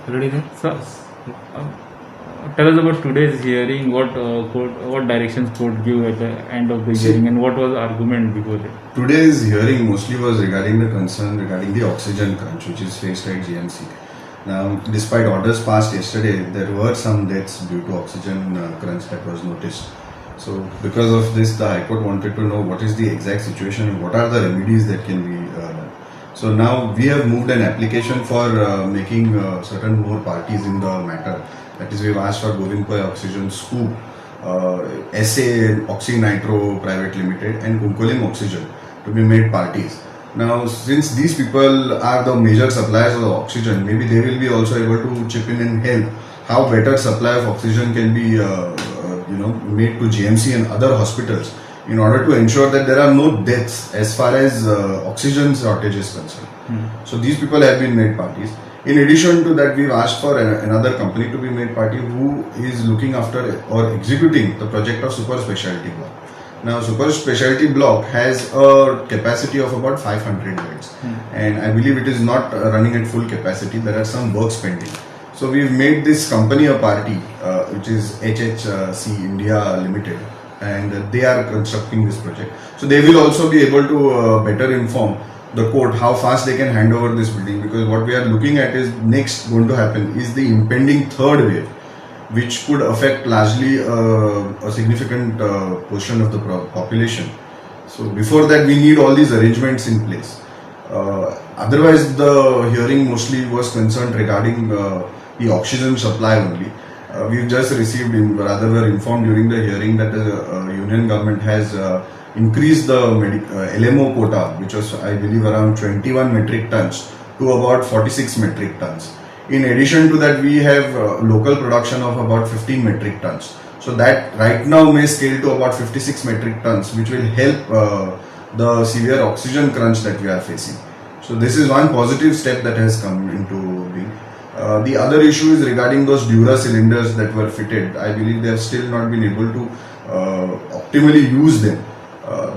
Already there? So, tell us about today's hearing. What directions court give at the end of the hearing, and what was the argument before that? Today's hearing mostly was regarding the concern regarding the oxygen crunch which is faced at GMC. Now, despite orders passed yesterday, there were some deaths due to oxygen crunch that was noticed. So, because of this, the High Court wanted to know what is the exact situation and what are the remedies that can be done. So now we have moved an application for making certain more parties in the matter. That is, we have asked for Govindpur Oxygen, Scoop, SA Oxynitro Private Limited and Kunkolim Oxygen to be made parties. Now, since these people are the major suppliers of oxygen, maybe they will be also able to chip in and help how better supply of oxygen can be made to GMC and other hospitals in order to ensure that there are no deaths as far as oxygen shortage is concerned. So these people have been made parties. In addition to that, we've asked for another company to be made party who is looking after or executing the project of super specialty block. Now, super specialty block has a capacity of about 500 beds, and I believe it is not running at full capacity. There are some works pending. So we've made this company a party, which is HHC India Limited, and they are constructing this project. So they will also be able to better inform the court how fast they can hand over this building, because what we are looking at is next going to happen is the impending third wave, which could affect largely a significant portion of the population. So before that, we need all these arrangements in place. Otherwise, the hearing mostly was concerned regarding the oxygen supply only. We've just received, were informed during the hearing that the union government has increased the LMO quota, which was, I believe, around 21 metric tons to about 46 metric tons. In addition to that, we have local production of about 15 metric tons. So that right now may scale to about 56 metric tons, which will help the severe oxygen crunch that we are facing. So this is one positive step that has come into being. The other issue is regarding those Dura cylinders that were fitted. I believe they have still not been able to optimally use them.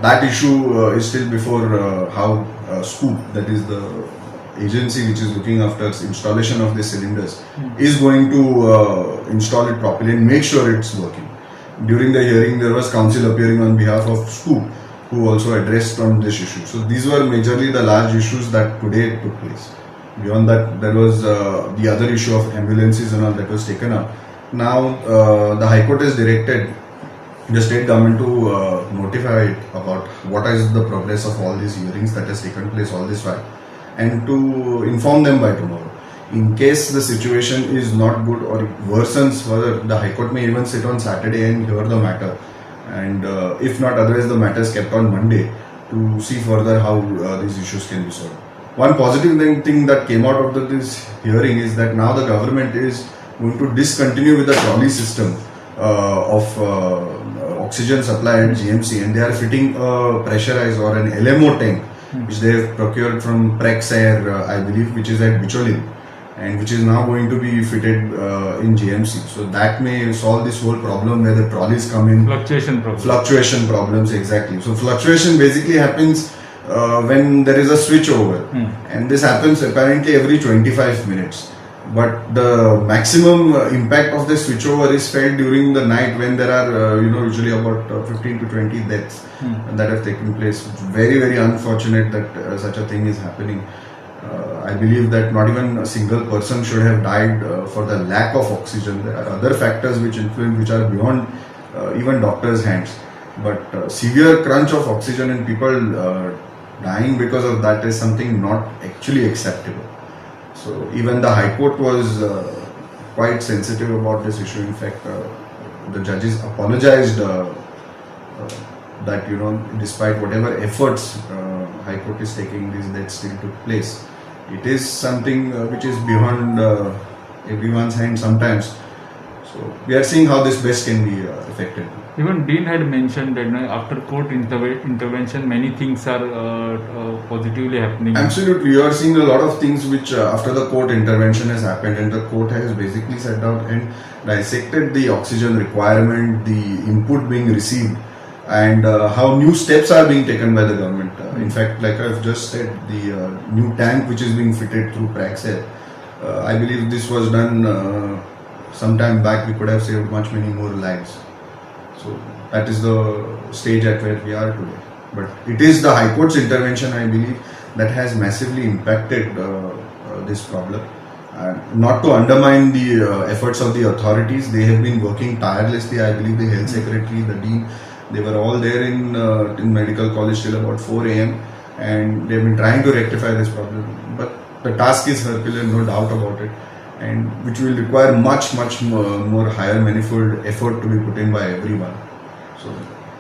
That issue is still before how Scoop, that is the agency which is looking after installation of the cylinders, is going to install it properly and make sure it's working. During the hearing, there was counsel appearing on behalf of Scoop, who also addressed on this issue. So these were majorly the large issues that today took place. Beyond that, there was the other issue of ambulances and all that was taken up. Now, the High Court has directed the state government to notify it about what is the progress of all these hearings that has taken place all this while, and to inform them by tomorrow. In case the situation is not good or it worsens further, the High Court may even sit on Saturday and hear the matter. And if not, otherwise the matter is kept on Monday to see further how these issues can be solved. One positive thing that came out of this hearing is that now the government is going to discontinue with the trolley system of oxygen supply at GMC, and they are fitting a pressurized or an LMO tank, which they have procured from Praxair, I believe, which is at Bicholin, and which is now going to be fitted in GMC. So that may solve this whole problem where the trolleys come in. Fluctuation problems, exactly. So fluctuation basically happens when there is a switch over, and this happens apparently every 25 minutes. But the maximum impact of the switchover is felt during the night when there are usually about 15 to 20 deaths that have taken place. It's very, very unfortunate that such a thing is happening. I believe that not even a single person should have died for the lack of oxygen. There are other factors which influence, which are beyond even doctors' hands. But severe crunch of oxygen and people dying because of that is something not actually acceptable. So even the High Court was quite sensitive about this issue. In fact, the judges apologized that despite whatever efforts High Court is taking, these deaths still took place. It is something which is beyond everyone's hand sometimes. So we are seeing how this best can be affected. Even Dean had mentioned that after court intervention, many things are positively happening. Absolutely, you are seeing a lot of things which after the court intervention has happened, and the court has basically sat down and dissected the oxygen requirement, the input being received, and how new steps are being taken by the government. In fact, like I've just said, the new tank which is being fitted through Praxair I believe this was done some time back. We could have saved much many more lives. So that is the stage at where we are today. But it is the High Court's intervention, I believe, that has massively impacted this problem. Not to undermine the efforts of the authorities, they have been working tirelessly. I believe the health secretary, the dean, they were all there in medical college till about 4 a.m. and they've been trying to rectify this problem. But the task is Herculean, no doubt about it, and which will require much more higher manifold effort to be put in by everyone. So.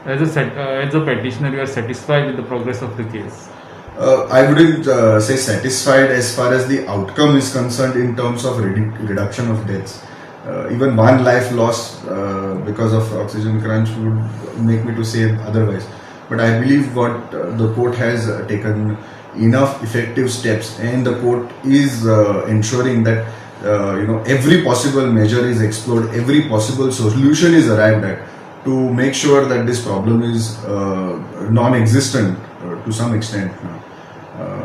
As a petitioner, you are satisfied with the progress of the case? I wouldn't say satisfied as far as the outcome is concerned in terms of reduction of deaths. Even one life lost because of oxygen crunch would make me to say otherwise. But I believe what the court has taken enough effective steps, and the court is ensuring that every possible measure is explored, every possible solution is arrived at to make sure that this problem is non-existent to some extent now.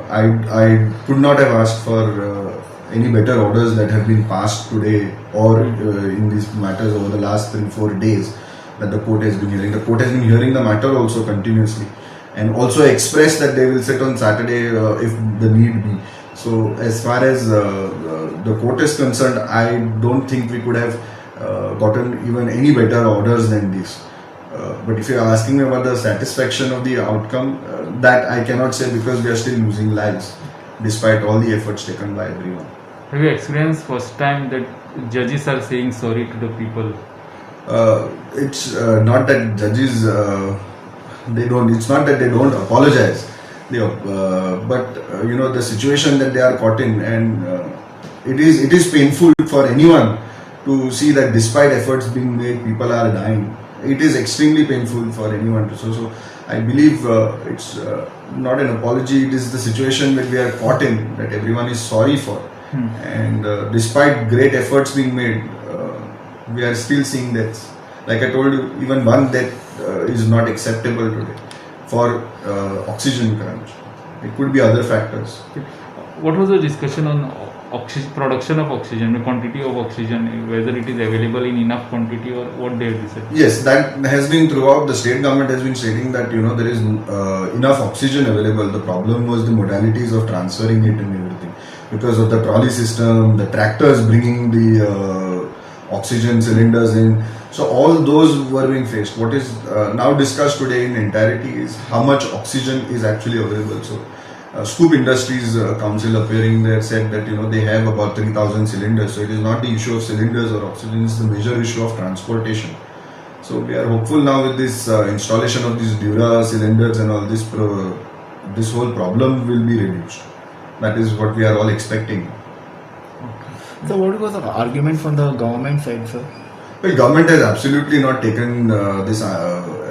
I could not have asked for any better orders that have been passed today or in these matters over the last 3-4 days that the court has been hearing. The court has been hearing the matter also continuously and also expressed that they will sit on Saturday if the need be. So as far as the court is concerned, I don't think we could have gotten even any better orders than this. But if you are asking me about the satisfaction of the outcome, that I cannot say because we are still losing lives despite all the efforts taken by everyone. Have you experienced first time that judges are saying sorry to the people? It's not that judges they don't. It's not that they don't apologize. But the situation that they are caught in, and it is painful for anyone to see that despite efforts being made, people are dying. It is extremely painful for anyone to. So I believe it's not an apology. It is the situation that we are caught in that everyone is sorry for. And despite great efforts being made, we are still seeing deaths. Like I told you, even one death is not acceptable today for oxygen crunch. It could be other factors. What was the discussion on production of oxygen, the quantity of oxygen, whether it is available in enough quantity or what they have decided? Yes, that has been throughout. The state government has been stating that there is enough oxygen available. The problem was the modalities of transferring it and everything. Because of the trolley system, the tractors bringing the oxygen cylinders in. So all those were being faced. What is now discussed today in entirety is how much oxygen is actually available. So Scoop Industries Council appearing there said that they have about 3,000 cylinders. So it is not the issue of cylinders or oxygen, it's the major issue of transportation. So we are hopeful now with this installation of these Dura cylinders and all this, this whole problem will be reduced. That is what we are all expecting. So what was the argument from the government side, sir? Well, government has absolutely not taken this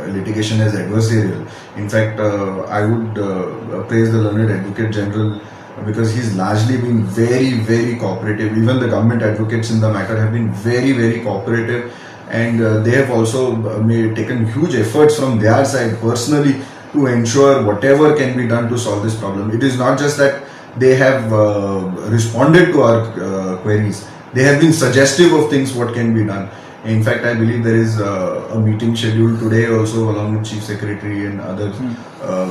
litigation as adversarial. In fact, I would praise the Learned Advocate General because he's largely been very cooperative. Even the government advocates in the matter have been very cooperative, and they have also taken huge efforts from their side personally to ensure whatever can be done to solve this problem. It is not just that they have responded to our queries. They have been suggestive of things what can be done. In fact, I believe there is a meeting scheduled today also along with Chief Secretary and others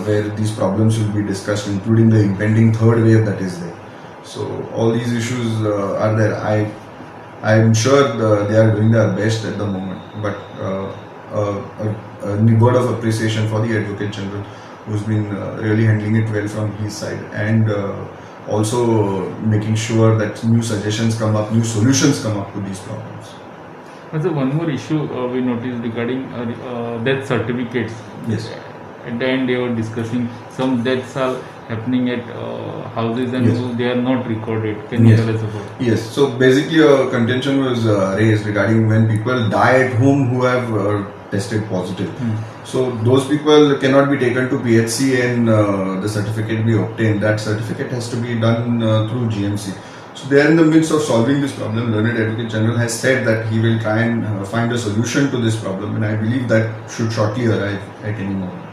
where these problems will be discussed, including the impending third wave that is there. So all these issues are there. I am sure they are doing their best at the moment, but a word of appreciation for the Advocate General who's been really handling it well from his side, and also making sure that new suggestions come up, new solutions come up to these problems. Also, one more issue we noticed regarding death certificates. Yes. At the end, they were discussing some deaths are happening at houses and Yes. they are not recorded. Can you Yes. tell us about it? Yes, so basically a contention was raised regarding when people die at home who have tested positive. So those people cannot be taken to PHC and the certificate be obtained. That certificate has to be done through GMC. So they are in the midst of solving this problem. Learned Advocate General has said that he will try and find a solution to this problem, and I believe that should shortly arrive at any moment.